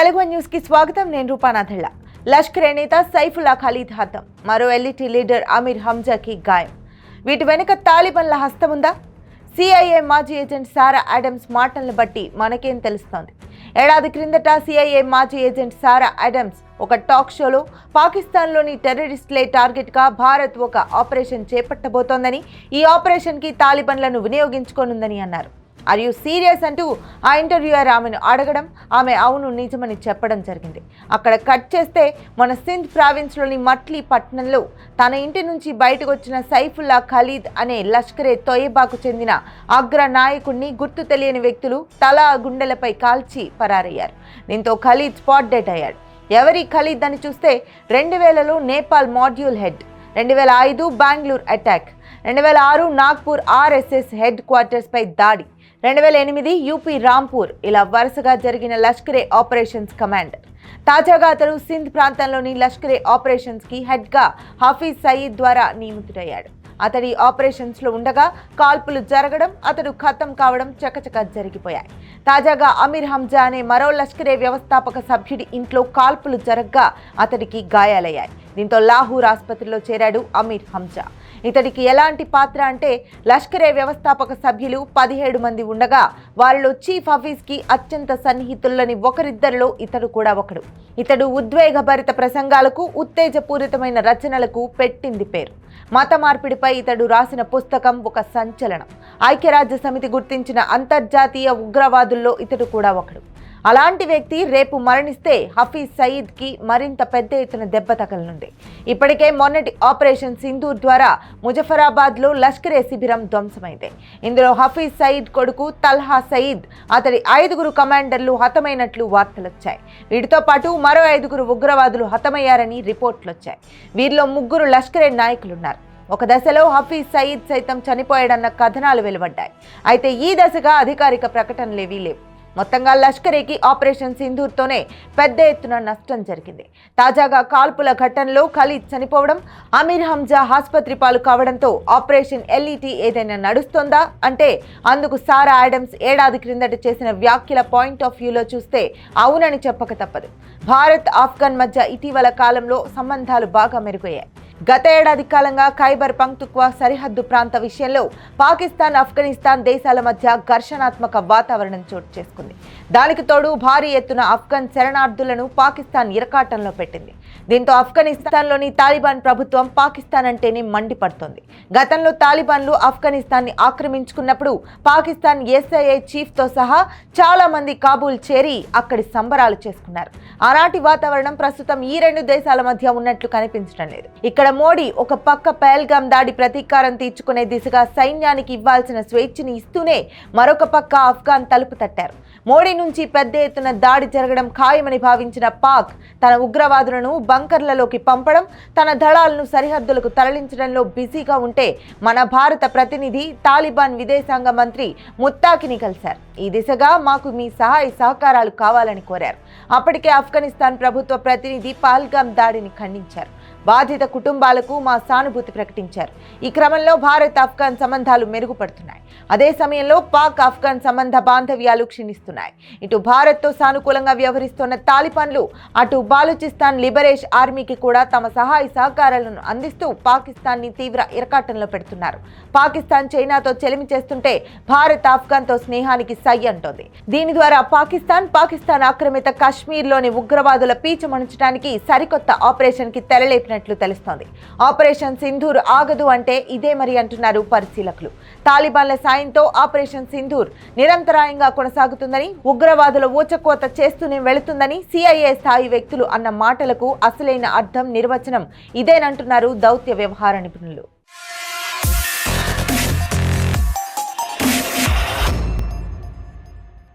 Telugu news కి స్వాగతం. నేను రూపానాథళ్ళ. లష్కర్ నేత సైఫుల్లా ఖలీద్ హతం, మరో ఎల్ఈటీ లీడర్ అమీర్ హంజాకి గాయం. వీటి వెనుక తాలిబాన్ల హస్తం ఉందా? సిఐఏ మాజీ ఏజెంట్ సారా ఆడమ్స్ మాటలను బట్టి మనకేం తెలుస్తోంది? ఏడాది క్రిందట సిఐఏ మాజీ ఏజెంట్ సారా ఆడమ్స్ ఒక టాక్ షోలో పాకిస్తాన్లోని టెర్రరిస్టులే టార్గెట్గా భారత్ ఒక ఆపరేషన్ చేపట్టబోతోందని, ఈ ఆపరేషన్కి తాలిబాన్లను వినియోగించుకోనుందని అన్నారు. ఆర్ యూ సీరియస్ అంటూ ఆ ఇంటర్వ్యూయర్ ఆమెను అడగడం, ఆమె అవును నిజమని చెప్పడం జరిగింది. అక్కడ కట్ చేస్తే మన సింధ్ ప్రావిన్స్లోని మట్లీ పట్టణంలో తన ఇంటి నుంచి బయటకు వచ్చిన సైఫుల్లా ఖలీద్ అనే లష్కరే తొయ్యబాకు చెందిన అగ్ర నాయకుడిని గుర్తు తెలియని వ్యక్తులు తల గుండెలపై కాల్చి పరారయ్యారు. దీంతో ఖలీద్ స్పాట్ డెడ్ అయ్యాడు. ఎవరి ఖలీద్ అని చూస్తే 2000లో Nepal module head, 2005 Bengaluru attack, 2006 Nagpur RSS headquarters పై దాడి, 2008 యూపీ రాంపూర్, ఇలా వరుసగా జరిగిన లష్కరే ఆపరేషన్స్ కమాండర్. తాజాగా అతడు సింధ్ ప్రాంతంలోని లష్కరే ఆపరేషన్స్కి హెడ్గా హఫీజ్ సయీద్ ద్వారా నియమితుడయ్యాడు. అతడి ఆపరేషన్స్లో ఉండగా కాల్పులు జరగడం, అతడు ఖతం కావడం చకచక జరిగిపోయాయి. తాజాగా అమీర్ హంజా అనే మరో లష్కరే వ్యవస్థాపక సభ్యుడి ఇంట్లో కాల్పులు జరగ్గా అతడికి గాయాలయ్యాయి. దీంతో లాహూర్ ఆసుపత్రిలో చేరాడు అమీర్ హంజా. ఇతడికి ఎలాంటి పాత్ర అంటే, లష్కరే వ్యవస్థాపక సభ్యులు 17 మంది ఉండగా వారిలో చీఫ్ హఫీజ్కి అత్యంత సన్నిహితులని ఒకరిద్దరిలో ఇతడు కూడా ఒకడు. ఇతడు ఉద్వేగభరిత ప్రసంగాలకు, ఉత్తేజపూరితమైన రచనలకు పెట్టింది పేరు. మత మార్పిడిపై ఇతడు రాసిన పుస్తకం ఒక సంచలనం. ఐక్యరాజ్య సమితి గుర్తించిన అంతర్జాతీయ ఉగ్రవాదుల్లో ఇతడు కూడా ఒకడు. అలాంటి వ్యక్తి రేపు మరణిస్తే హఫీజ్ సయీద్కి మరింత పెద్ద ఎత్తున దెబ్బ తగలనుంది. ఇప్పటికే మొన్నటి ఆపరేషన్ సింధూర్ ద్వారా ముజఫరాబాద్లో లష్కరే శిబిరం ధ్వంసమైంది. ఇందులో హఫీజ్ సయీద్ కొడుకు తల్హా సయీద్, అతడి 5 కమాండర్లు హతమైనట్లు వార్తలొచ్చాయి. వీటితో పాటు మరో 5 ఉగ్రవాదులు హతమయ్యారని రిపోర్టులొచ్చాయి. వీరిలో 3 లష్కరే నాయకులున్నారు. ఒక దశలో హఫీజ్ సయీద్ సైతం చనిపోయాడన్న కథనాలు వెలువడ్డాయి. అయితే ఈ దశగా అధికారిక ప్రకటనలేవీ లేవు. మొత్తంగా లష్కరేకి ఆపరేషన్ సింధూర్తోనే పెద్ద ఎత్తున నష్టం జరిగింది. తాజాగా కాల్పుల ఘటనలో ఖలీద్ చనిపోవడం, అమీర్ హంజా ఆసుపత్రి పాలు కావడంతో ఆపరేషన్ ఎల్ఈటీ ఏదైనా నడుస్తోందా అంటే అందుకు సారా ఆడమ్స్ ఏడాది క్రిందట చేసిన వ్యాఖ్యల పాయింట్ ఆఫ్ వ్యూలో చూస్తే అవునని చెప్పక తప్పదు. భారత్ ఆఫ్ఘన్ మధ్య ఇటీవల కాలంలో సంబంధాలు బాగా మెరుగయ్యాయి. గత ఏడాది కాలంగా ఖైబర్ పఖ్తూన్ఖ్వా సరిహద్దు ప్రాంత విషయంలో పాకిస్తాన్, ఆఫ్ఘనిస్తాన్ దేశాల మధ్య ఘర్షణాత్మక వాతావరణం చోటు చేసుకుంది. దానికి తోడు భారీ ఎత్తున ఆఫ్ఘన్ శరణార్థులను పాకిస్తాన్ ఇరకాటంలో పెట్టింది. దీంతో ఆఫ్ఘనిస్తాన్లోని తాలిబాన్ ప్రభుత్వం పాకిస్తాన్ అంటేనే మండిపడుతోంది. గతంలో తాలిబాన్లు ఆఫ్ఘనిస్తాన్ని ఆక్రమించుకున్నప్పుడు పాకిస్తాన్ ఎస్ఐఏ చీఫ్తో సహా చాలా మంది కాబూల్ చేరి అక్కడి సంబరాలు చేసుకున్నారు. ఆనాటి వాతావరణం ప్రస్తుతం ఈ 2 దేశాల మధ్య ఉన్నట్లు కనిపించడం లేదు. ఇక్కడ మోడీ ఒక పక్క పహల్గామ్ దాడి ప్రతీకారం తీర్చుకునే దిశగా సైన్యానికి ఇవ్వాల్సిన స్వేచ్ఛని ఇస్తూనే మరొక పక్క ఆఫ్ఘాన్ తలుపు తట్టారు. మోడీ నుంచి పెద్ద ఎత్తున దాడి జరగడం ఖాయమని భావించిన పాక్ తన ఉగ్రవాదులను బంకర్లలోకి పంపడం, తన దళాలను సరిహద్దులకు తరలించడంలో బిజీగా ఉంటే మన భారత ప్రతినిధి తాలిబాన్ విదేశాంగ మంత్రి ముత్తాకిని కలిశారు. ఈ దిశగా మాకు మీ సహాయ సహకారాలు కావాలని కోరారు. అప్పటికే ఆఫ్ఘనిస్తాన్ ప్రభుత్వ ప్రతినిధి పహల్గామ్ దాడిని ఖండించారు. బాధిత కుటుంబాలకు మా సానుభూతి ప్రకటించారు. ఈ క్రమంలో భారత్ ఆఫ్ఘన్ సంబంధాలు మెరుగుపడుతున్నాయి. అదే సమయంలో పాక్ ఆఫ్ఘన్ సంబంధ బాంధవ్యాలు క్షీణిస్తున్నాయి. ఇటు భారత్తో సానుకూలంగా వ్యవహరిస్తున్న తాలిబాన్లు అటు బాలూచిస్తాన్ లిబరేషన్ ఆర్మీకి కూడా తమ సహాయ సహకారాలను అందిస్తూ పాకిస్తాన్ని తీవ్ర ఇరకాటంలో పెడుతున్నారు. పాకిస్తాన్ చైనాతో చెలిమి చేస్తుంటే భారత్ ఆఫ్ఘన్తో స్నేహానికి సై అంటోంది. దీని ద్వారా పాకిస్తాన్ ఆక్రమిత కాశ్మీర్లోని ఉగ్రవాదుల పీచు మణచడానికి సరికొత్త ఆపరేషన్కి తెరలేపినట్లు తెలుస్తోంది. ఆపరేషన్ సింధూర్ ఆగదు అంటే ఇదే మరి అంటున్నారు పరిశీలకులు. తాలిబాన్ల సాయంతో ఆపరేషన్ సింధూర్ నిరంతరాయంగా కొనసాగుతుందని, ఉగ్రవాదుల ఊచకోత చేస్తూనే వెళుతుందని సిఐఏ స్థాయి వ్యక్తులు అన్న మాటలకు అసలైన అర్థం, నిర్వచనం ఇదేనంటున్నారు దౌత్య వ్యవహార నిపుణులు.